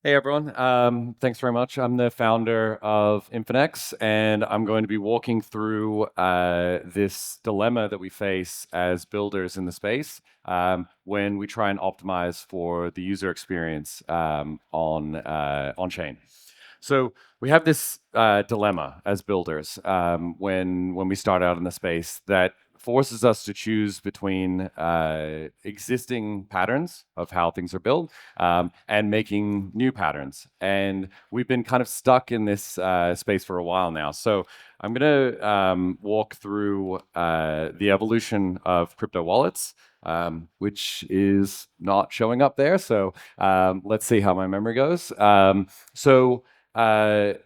Hey everyone, thanks very much. I'm the founder of Infinex, and I'm going to be walking through this dilemma that we face as builders in the space when we try and optimize for the user experience on chain. So we have this dilemma as builders when we start out in the space that forces us to choose between existing patterns of how things are built and making new patterns. And we've been kind of stuck in this space for a while now. So I'm going to walk through the evolution of crypto wallets. Which is not showing up there. So let's see how my memory goes.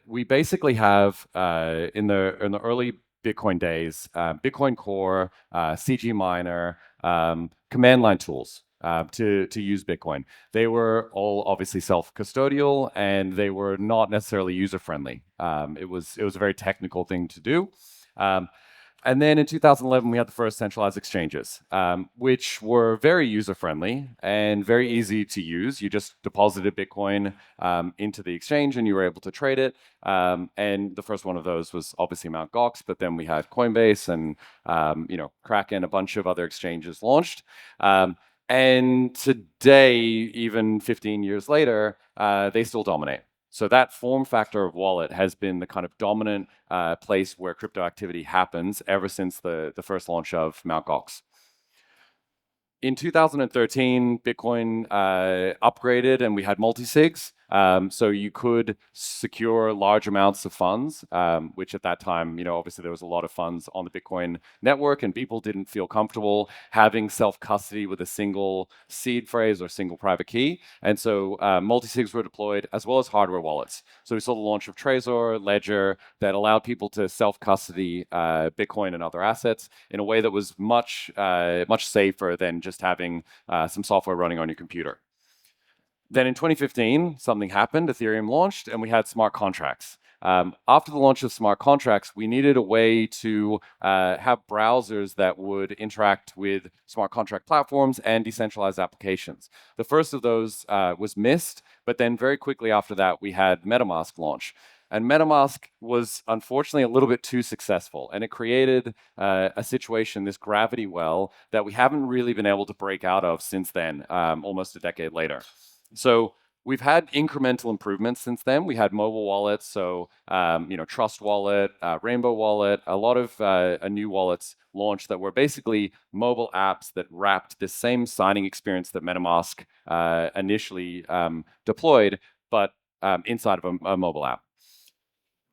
We basically have in the early Bitcoin days, Bitcoin Core, CG Miner, command line tools to use Bitcoin. They were all obviously self-custodial and they were not necessarily user-friendly. It was a very technical thing to do. Um, and then in 2011, we had the first centralized exchanges, which were very user-friendly and very easy to use. You just deposited Bitcoin into the exchange and you were able to trade it. And the first one of those was obviously Mt. Gox, but then we had Coinbase and Kraken, a bunch of other exchanges launched. And today, even 15 years later, they still dominate. So that form factor of wallet has been the kind of dominant place where crypto activity happens ever since the first launch of Mt. Gox. In 2013, Bitcoin upgraded and we had multi-sigs. So you could secure large amounts of funds, which at that time, obviously there was a lot of funds on the Bitcoin network and people didn't feel comfortable having self-custody with a single seed phrase or single private key. And so multi-sigs were deployed as well as hardware wallets. So we saw the launch of Trezor, Ledger, that allowed people to self-custody Bitcoin and other assets in a way that was much safer than just having some software running on your computer. Then in 2015, something happened. Ethereum launched, and we had smart contracts. After the launch of smart contracts, we needed a way to have browsers that would interact with smart contract platforms and decentralized applications. The first of those was Mist, but then very quickly after that, we had MetaMask launch. And MetaMask was unfortunately a little bit too successful, and it created a situation, this gravity well, that we haven't really been able to break out of since then, almost a decade later. So we've had incremental improvements since then. We had mobile wallets, so Trust Wallet, Rainbow Wallet, a lot of new wallets launched that were basically mobile apps that wrapped the same signing experience that MetaMask initially deployed, but inside of a mobile app.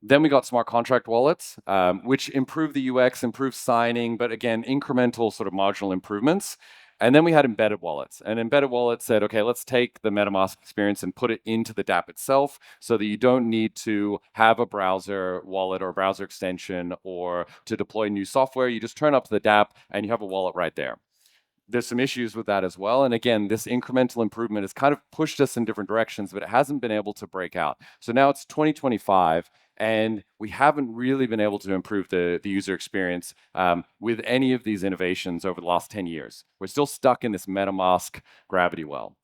Then we got smart contract wallets, which improved the UX, improved signing, but again, incremental sort of marginal improvements. And then we had embedded wallets. And embedded wallets said, okay, let's take the MetaMask experience and put it into the dApp itself so that you don't need to have a browser wallet or a browser extension or to deploy new software. You just turn up to the dApp and you have a wallet right there. There's some issues with that as well. And again, this incremental improvement has kind of pushed us in different directions, but it hasn't been able to break out. So now it's 2025, and we haven't really been able to improve the user experience with any of these innovations over the last 10 years. We're still stuck in this MetaMask gravity well.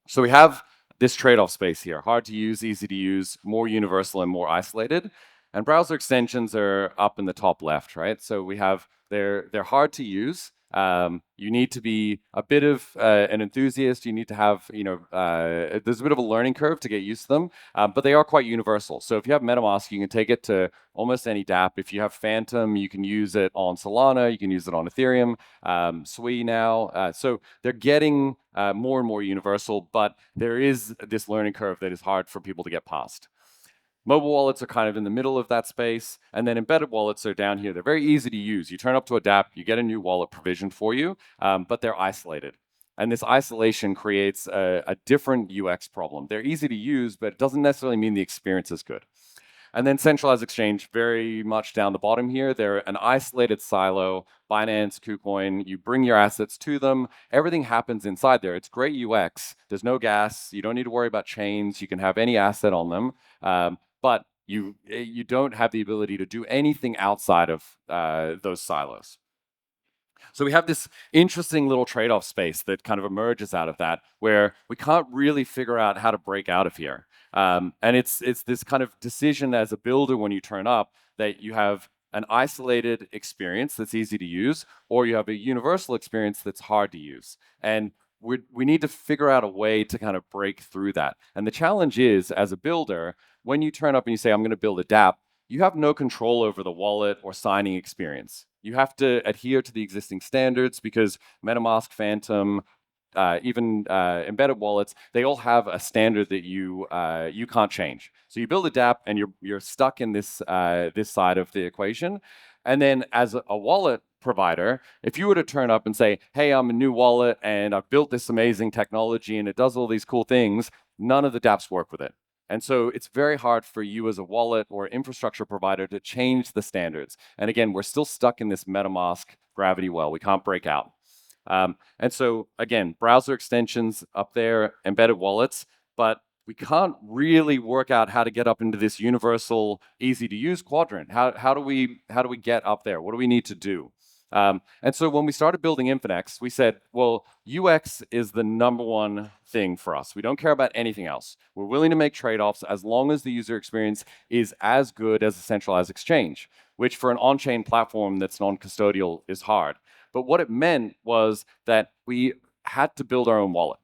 So we have this trade-off space here: hard to use, easy to use, more universal and more isolated. And browser extensions are up in the top left, right? So we have they're hard to use. You need to be a bit of an enthusiast. You need to have, there's a bit of a learning curve to get used to them, but they are quite universal. So if you have MetaMask, you can take it to almost any dApp. If you have Phantom, you can use it on Solana. You can use it on Ethereum, Sui now. So they're getting more and more universal, but there is this learning curve that is hard for people to get past. Mobile wallets are kind of in the middle of that space, and then embedded wallets are down here. They're very easy to use. You turn up to a dApp, you get a new wallet provisioned for you, but they're isolated. And this isolation creates a different UX problem. They're easy to use, but it doesn't necessarily mean the experience is good. And then centralized exchange, very much down the bottom here. They're an isolated silo. Binance, KuCoin, you bring your assets to them. Everything happens inside there. It's great UX. There's no gas. You don't need to worry about chains. You can have any asset on them. But you don't have the ability to do anything outside of those silos. So we have this interesting little trade-off space that kind of emerges out of that, where we can't really figure out how to break out of here. And it's this kind of decision as a builder when you turn up that you have an isolated experience that's easy to use, or you have a universal experience that's hard to use. And we need to figure out a way to kind of break through that. And the challenge is, as a builder, when you turn up and you say, I'm going to build a dApp, you have no control over the wallet or signing experience. You have to adhere to the existing standards because MetaMask, Phantom, even embedded wallets, they all have a standard that you can't change. So you build a dApp and you're stuck in this side of the equation. And then as a wallet provider, if you were to turn up and say, hey, I'm a new wallet and I've built this amazing technology and it does all these cool things, none of the dApps work with it. And so it's very hard for you as a wallet or infrastructure provider to change the standards. And again, we're still stuck in this MetaMask gravity well. We can't break out. And so again, browser extensions up there, embedded wallets, but we can't really work out how to get up into this universal, easy to use quadrant. How do we get up there? What do we need to do? And so when we started building Infinex, we said, well, UX is the number one thing for us. We don't care about anything else. We're willing to make trade-offs as long as the user experience is as good as a centralized exchange, which for an on-chain platform that's non-custodial is hard. But what it meant was that we had to build our own wallet.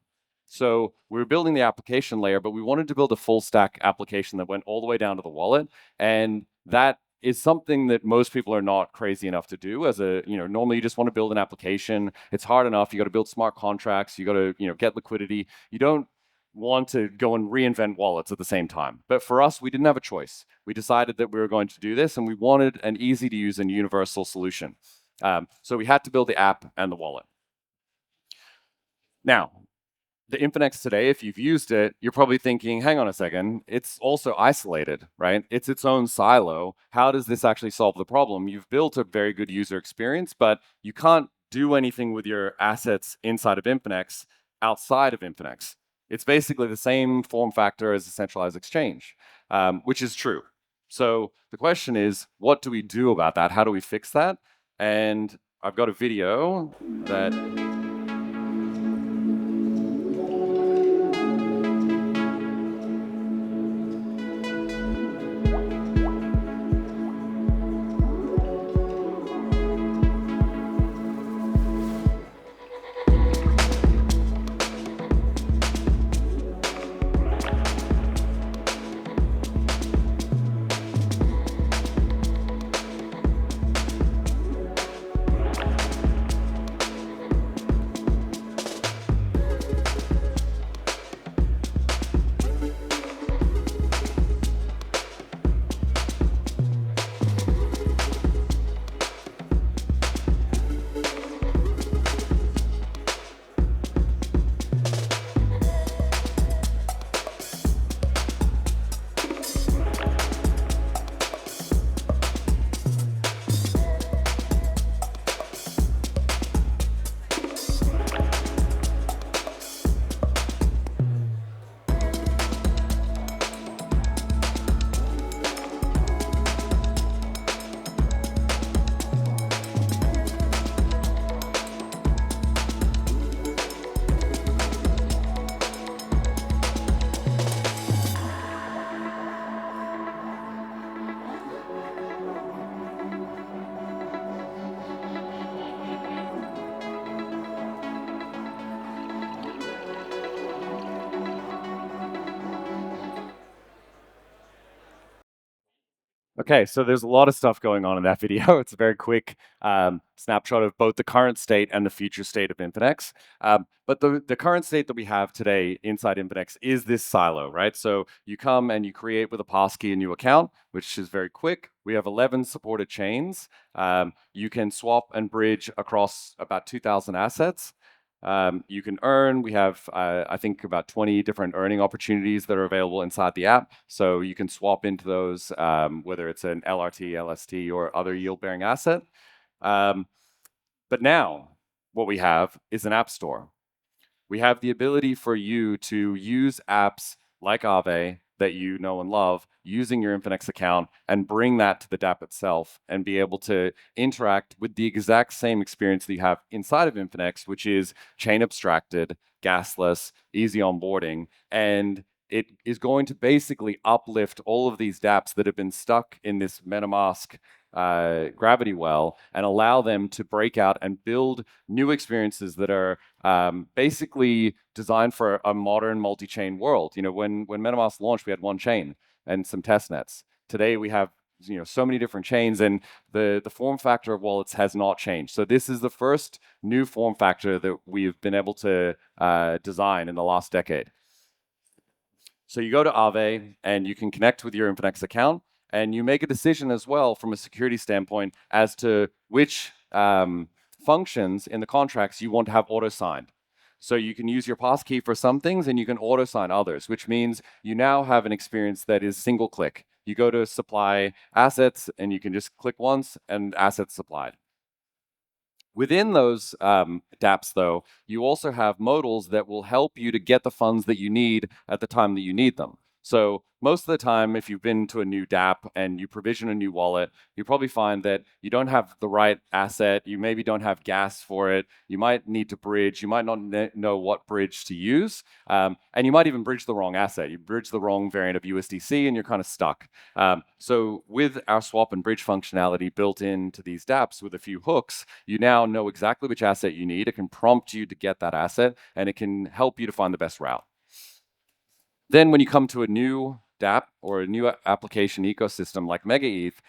So we were building the application layer, but we wanted to build a full stack application that went all the way down to the wallet. And that is something that most people are not crazy enough to do. Normally you just want to build an application. It's hard enough. You got to build smart contracts. You got to, get liquidity. You don't want to go and reinvent wallets at the same time. But for us, we didn't have a choice. We decided that we were going to do this, and we wanted an easy to use and universal solution. So we had to build the app and the wallet. Now, the Infinex today, if you've used it, you're probably thinking, hang on a second, it's also isolated, right? It's its own silo. How does this actually solve the problem? You've built a very good user experience, but you can't do anything with your assets inside of Infinex outside of Infinex. It's basically the same form factor as a centralized exchange, which is true. So the question is, what do we do about that? How do we fix that? And I've got a video that Okay, so there's a lot of stuff going on in that video. It's a very quick snapshot of both the current state and the future state of Infinex. But the current state that we have today inside Infinex is this silo, right? So you come and you create with a passkey a new account, which is very quick. We have 11 supported chains. You can swap and bridge across about 2,000 assets. You can earn. We have, I think, about 20 different earning opportunities that are available inside the app. So you can swap into those, whether it's an LRT, LST, or other yield-bearing asset. But now, what we have is an app store. We have the ability for you to use apps like Aave that you know and love using your Infinex account and bring that to the dApp itself and be able to interact with the exact same experience that you have inside of Infinex, which is chain abstracted, gasless, easy onboarding, and it is going to basically uplift all of these dApps that have been stuck in this MetaMask gravity well and allow them to break out and build new experiences that are basically designed for a modern multi-chain world. When MetaMask launched, we had one chain and some test nets. Today we have so many different chains, and the form factor of wallets has not changed. So this is the first new form factor that we've been able to design in the last decade. So you go to Aave and you can connect with your Infinex account, and you make a decision as well from a security standpoint as to which functions in the contracts you want to have auto-signed. So you can use your passkey for some things and you can auto-sign others, which means you now have an experience that is single click. You go to supply assets and you can just click once and assets supplied. Within those dApps, though, you also have modals that will help you to get the funds that you need at the time that you need them. So most of the time, if you've been to a new dApp and you provision a new wallet, you probably find that you don't have the right asset, you maybe don't have gas for it, you might need to bridge, you might not know what bridge to use, and you might even bridge the wrong asset. You bridge the wrong variant of USDC and you're kind of stuck. So with our swap and bridge functionality built into these dApps with a few hooks, you now know exactly which asset you need. It can prompt you to get that asset, and it can help you to find the best route. Then when you come to a new dApp or a new application ecosystem like MegaETH,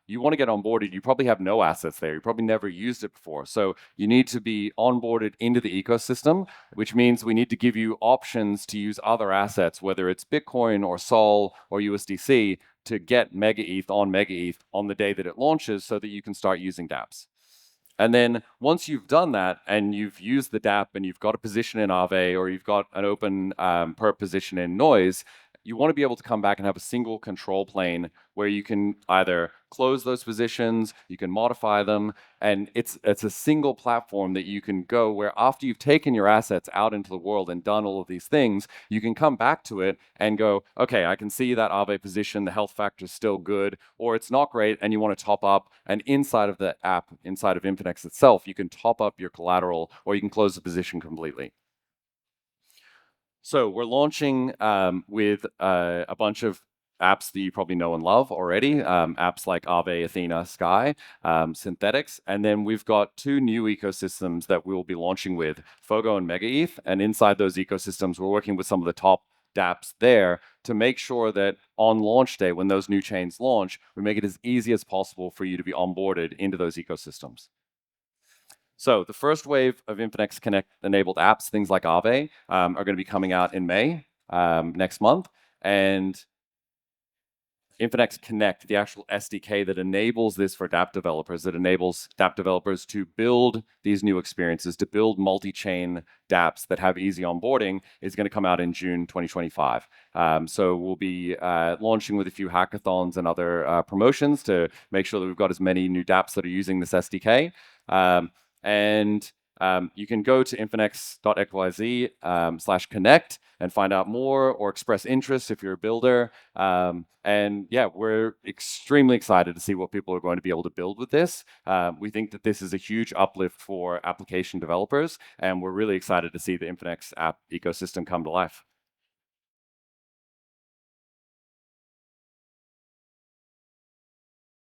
you want to get onboarded. You probably have no assets there. You probably never used it before. So you need to be onboarded into the ecosystem, which means we need to give you options to use other assets, whether it's Bitcoin or Sol or USDC, to get MegaETH on the day that it launches so that you can start using dApps. And then once you've done that and you've used the dApp and you've got a position in Aave or you've got an open perp position in Noise, you want to be able to come back and have a single control plane where you can either close those positions, you can modify them, and it's a single platform that you can go where after you've taken your assets out into the world and done all of these things, you can come back to it and go, okay, I can see that Aave position, the health factor is still good, or it's not great and you want to top up, and inside of the app, inside of Infinex itself, you can top up your collateral or you can close the position completely. So we're launching with a bunch of apps that you probably know and love already, apps like Aave, Athena, Sky, Synthetics, and then we've got two new ecosystems that we will be launching with, Fogo and MegaETH, and inside those ecosystems, we're working with some of the top dApps there to make sure that on launch day, when those new chains launch, we make it as easy as possible for you to be onboarded into those ecosystems. So the first wave of Infinex Connect enabled apps, things like Aave, are going to be coming out in May next month. And Infinex Connect, the actual SDK that enables this for dApp developers, that enables dApp developers to build these new experiences, to build multi-chain dApps that have easy onboarding, is going to come out in June 2025. So we'll be launching with a few hackathons and other promotions to make sure that we've got as many new dApps that are using this SDK. And you can go to infinex.xyz/connect and find out more or express interest if you're a builder. And yeah, we're extremely excited to see what people are going to be able to build with this. We think that this is a huge uplift for application developers, and we're really excited to see the Infinex app ecosystem come to life.